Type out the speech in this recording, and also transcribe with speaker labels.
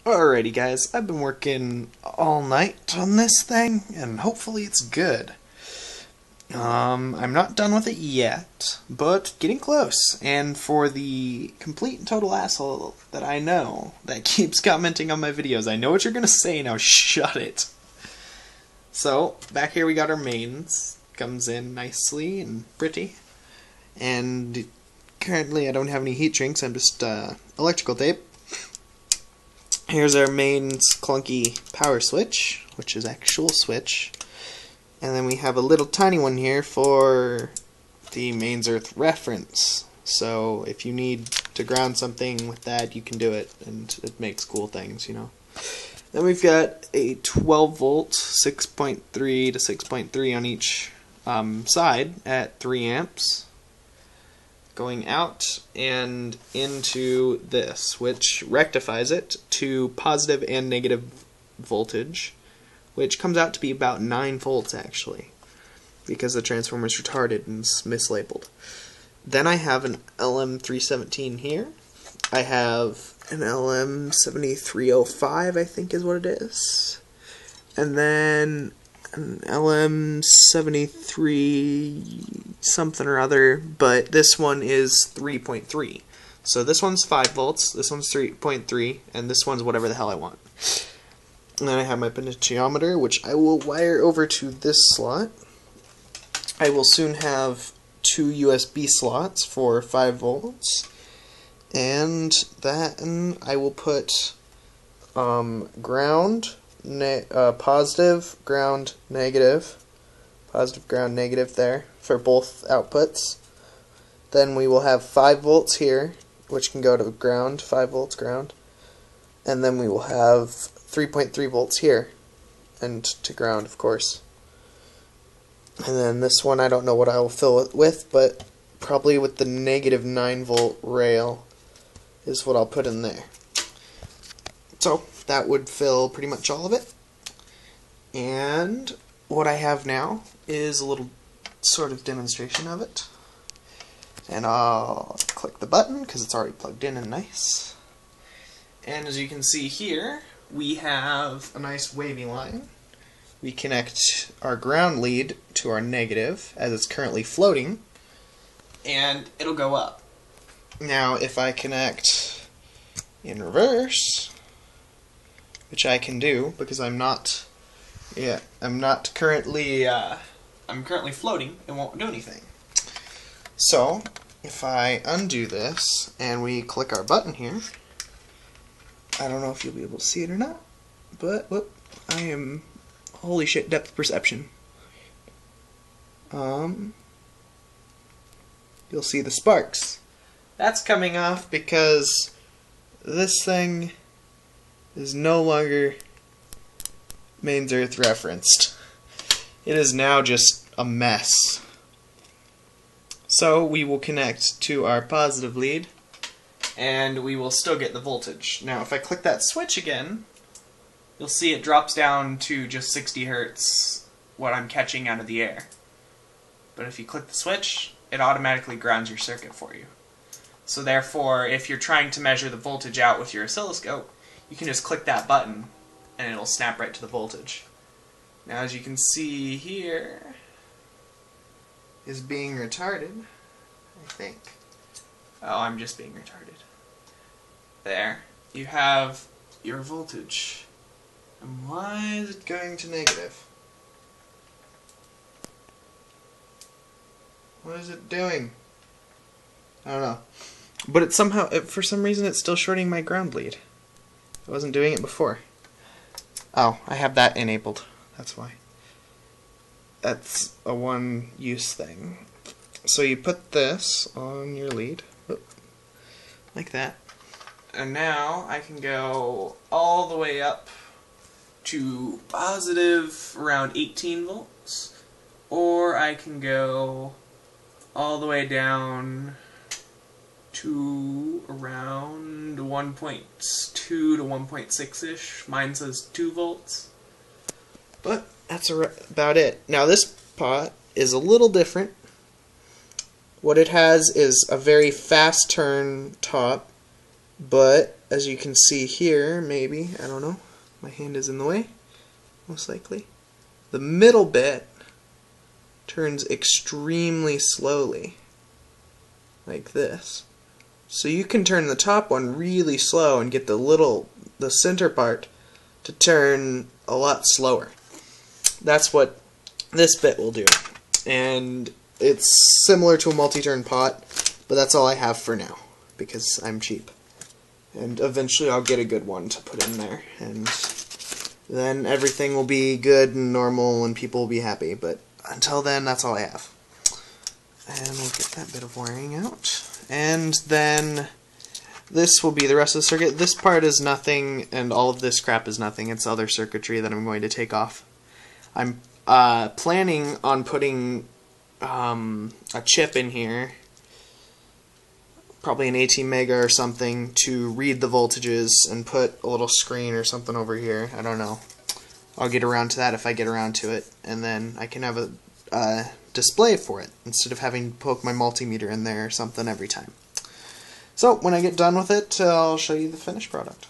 Speaker 1: Alrighty guys, I've been working all night on this thing, and hopefully it's good. I'm not done with it yet, but getting close. And for the complete and total asshole that I know, that keeps commenting on my videos, I know what you're gonna say, now shut it. So, back here we got our mains. Comes in nicely and pretty. And currently I don't have any heat sinks, I'm just electrical tape. Here's our mains clunky power switch, which is actual switch. And then we have a little tiny one here for the mains earth reference. So if you need to ground something with that, you can do it, and it makes cool things, you know. Then we've got a 12 volt, 6.3 to 6.3 on each side at 3 amps. Going out and into this, which rectifies it to positive and negative voltage, which comes out to be about 9 volts actually, because the transformer is retarded and mislabeled. Then I have an LM317 here. I have an LM7305, I think is what it is. And then an LM73 something or other, but this one is 3.3. So this one's 5 volts, this one's 3.3, and this one's whatever the hell I want. And then I have my potentiometer, which I will wire over to this slot. I will soon have 2 USB slots for 5 volts. And then I will put ground, positive, ground, negative there for both outputs. Then we will have 5 volts here, which can go to ground, 5 volts ground. And then we will have 3.3 volts here, and to ground, of course. And then this one, I don't know what I will fill it with, but probably with the negative 9 volt rail is what I'll put in there. So that would fill pretty much all of it. And what I have now is a little sort of demonstration of it. And I'll click the button because it's already plugged in and nice. And as you can see here, we have a nice wavy line. We connect our ground lead to our negative as it's currently floating, and it'll go up. Now if I connect in reverse, which I can do because I'm currently floating, it won't do anything. So if I undo this and we click our button here, I don't know if you'll be able to see it or not, but whoop, I am, holy shit, depth perception. You'll see the sparks. That's coming off because this thing is no longer mains earth referenced. It is now just a mess. So we will connect to our positive lead, and we will still get the voltage. Now if I click that switch again, you'll see it drops down to just 60 Hertz, what I'm catching out of the air. But if you click the switch, it automatically grounds your circuit for you. So therefore, if you're trying to measure the voltage out with your oscilloscope, you can just click that button and it'll snap right to the voltage. Now as you can see here, is being retarded, I think. Oh, I'm just being retarded. There. You have your voltage. And why is it going to negative? What is it doing? I don't know. But it's somehow, for some reason, it's still shorting my ground lead. I wasn't doing it before. Oh, I have that enabled. That's why. That's a one-use thing. So you put this on your lead, like that. And now I can go all the way up to positive around 18 volts, or I can go all the way down to around 1.2 to 1.6-ish. Mine says 2 volts. But that's about it. Now this pot is a little different. What it has is a very fast turn top But as you can see here, maybe, I don't know, my hand is in the way, most likely, the middle bit turns extremely slowly, like this. So you can turn the top one really slow and get the center part to turn a lot slower. That's what this bit will do. And it's similar to a multi-turn pot, but that's all I have for now, because I'm cheap. And eventually I'll get a good one to put in there, and then everything will be good and normal and people will be happy, but until then, that's all I have. And we'll get that bit of wiring out. And then this will be the rest of the circuit. This part is nothing, and all of this crap is nothing. It's other circuitry that I'm going to take off. I'm planning on putting a chip in here, probably an 18 mega or something, to read the voltages and put a little screen or something over here. I don't know. I'll get around to that if I get around to it, and then I can have a display for it instead of having to poke my multimeter in there or something every time. So when I get done with it, I'll show you the finished product.